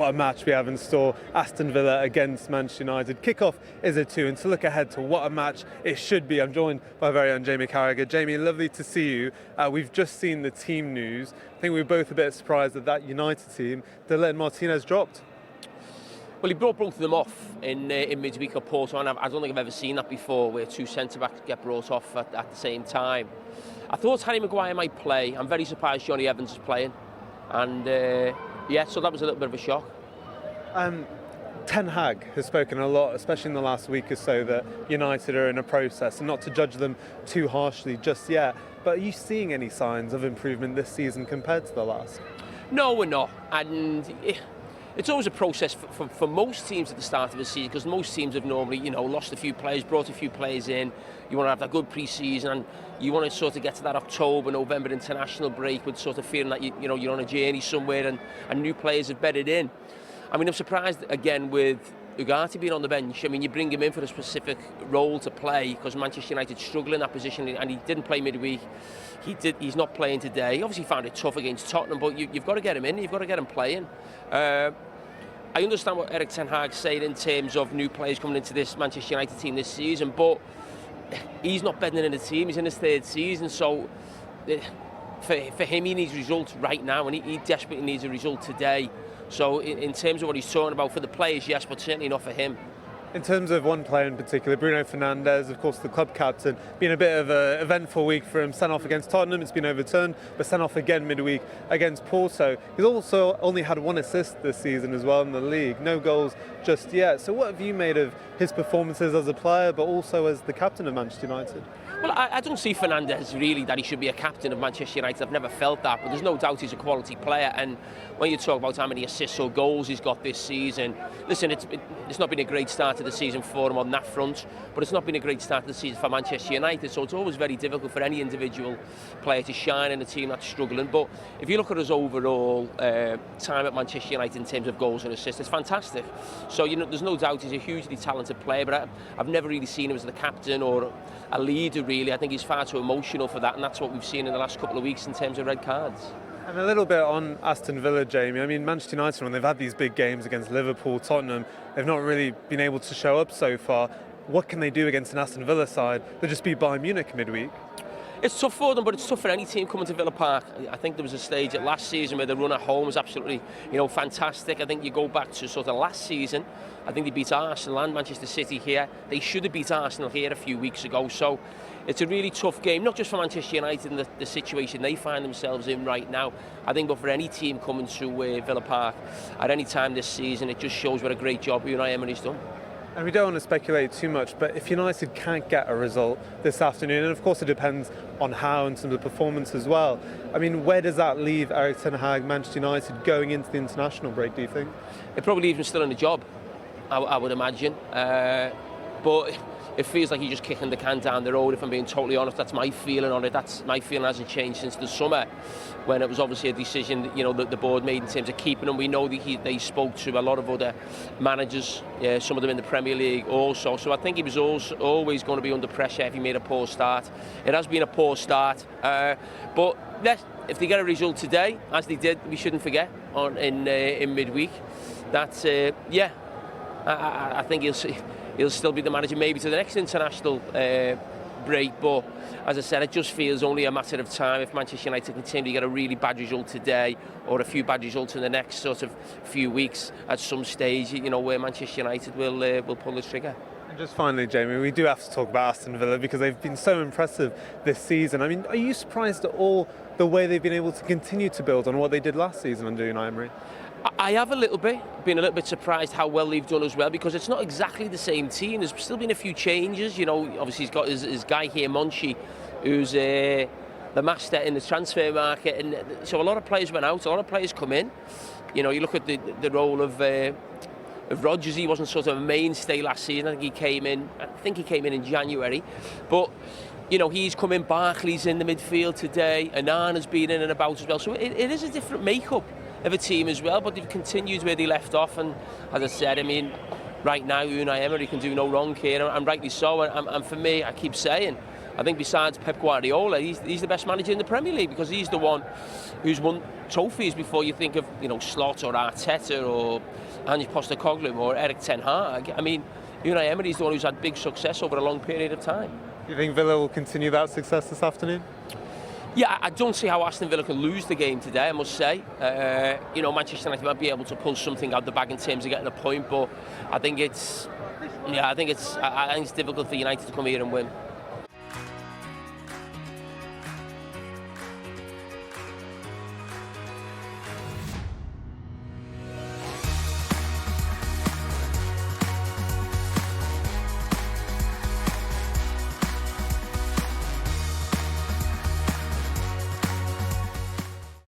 What a match we have in store. Aston Villa against Manchester United. Kickoff is at 2, and to look ahead to what a match it should be, I'm joined by our very own Jamie Carragher. Jamie, lovely to see you. We've just seen the team news. I think we were both a bit surprised that United team, that Martinez dropped. Well, he brought both of them off in midweek at Porto, and I don't think I've ever seen that before, where two centre-backs get brought off at the same time. I thought Harry Maguire might play. I'm very surprised Johnny Evans is playing. And so that was a little bit of a shock. Ten Hag has spoken a lot, especially in the last week or so, that United are in a process, and not to judge them too harshly just yet. But are you seeing any signs of improvement this season compared to the last? No, we're not. And it's always a process for most teams at the start of the season, because most teams have normally, lost a few players, brought a few players in. You want to have that good pre-season, and you want to sort of get to that October, November international break with sort of feeling that you're on a journey somewhere, and new players have bedded in. I mean, I'm surprised again with Ugarte being on the bench. I mean, you bring him in for a specific role to play because Manchester United struggle in that position, and he didn't play midweek. He's not playing today. Obviously, found it tough against Tottenham, but you've got to get him in. You've got to get him playing. I understand what Erik said in terms of new players coming into this Manchester United team this season, but he's not bedding in the team. He's in his third season, so for him, he needs results right now, and he desperately needs a result today. So in terms of what he's talking about for the players, yes, but certainly not for him. In terms of one player in particular, Bruno Fernandes, of course the club captain, been a bit of an eventful week for him. Sent off against Tottenham, it's been overturned, but sent off again midweek against Porto. He's also only had one assist this season as well in the league, no goals just yet. So what have you made of his performances as a player, but also as the captain of Manchester United? Well, I don't see Fernandes really that he should be a captain of Manchester United. I've never felt that, but there's no doubt he's a quality player. And when you talk about how many assists or goals he's got this season, listen, it's not been a great start to the season for him on that front, but it's not been a great start to the season for Manchester United. So it's always very difficult for any individual player to shine in a team that's struggling. But if you look at his overall time at Manchester United in terms of goals and assists, it's fantastic. So there's no doubt he's a hugely talented player, but I've never really seen him as the captain or a leader, really. I think he's far too emotional for that, and that's what we've seen in the last couple of weeks in terms of red cards. And a little bit on Aston Villa, Jamie. I mean, Manchester United, when they've had these big games against Liverpool, Tottenham, they've not really been able to show up so far. What can they do against an Aston Villa side that just beat Bayern Munich midweek? It's tough for them, but it's tough for any team coming to Villa Park. I think there was a stage at last season where the run at home was absolutely, fantastic. I think you go back to sort of last season, I think they beat Arsenal and Manchester City here. They should have beat Arsenal here a few weeks ago. So it's a really tough game, not just for Manchester United and the situation they find themselves in right now. I think, but for any team coming to Villa Park at any time this season, it just shows what a great job Unai Emery's done. And we don't want to speculate too much, but if United can't get a result this afternoon, and of course it depends on how and some of the performance as well, I mean, where does that leave Erik ten Hag, Manchester United, going into the international break, do you think? It probably leaves him still in the job, I would imagine. But it feels like he's just kicking the can down the road, if I'm being totally honest. That's my feeling on it. That's my feeling hasn't changed since the summer, when it was obviously a decision that the board made in terms of keeping him. We know that they spoke to a lot of other managers, some of them in the Premier League also. So I think he was always going to be under pressure if he made a poor start. It has been a poor start, but if they get a result today, as they did, we shouldn't forget in midweek, that I think he'll still be the manager maybe to the next international break, but as I said, it just feels only a matter of time if Manchester United continue to get a really bad result today or a few bad results in the next sort of few weeks at some stage, where Manchester United will pull the trigger. And just finally, Jamie, we do have to talk about Aston Villa because they've been so impressive this season. I mean, are you surprised at all the way they've been able to continue to build on what they did last season under Unai Emery? I have been a little bit surprised how well they've done as well, because it's not exactly the same team. There's still been a few changes. Obviously he's got his guy here, Monchi, who's the master in the transfer market, and so a lot of players went out, a lot of players come in. You look at the role of Rodgers. He wasn't sort of a mainstay last season. I think he came in in January, but he's come in. Barkley's in the midfield today. Anana's been in and about as well. So it is a different makeup of a team as well, but they've continued where they left off. And as I said, I mean, right now Unai Emery can do no wrong here, and rightly so. And for me, I keep saying, I think besides Pep Guardiola, he's the best manager in the Premier League, because he's the one who's won trophies before you think of, you know, Slot or Arteta or Ange Postecoglou or Erik ten Hag. I mean, Unai Emery's the one who's had big success over a long period of time. Do you think Villa will continue that success this afternoon? Yeah, I don't see how Aston Villa can lose the game today, I must say. You know, Manchester United might be able to pull something out the bag in terms of getting a point, but I think it's difficult for United to come here and win.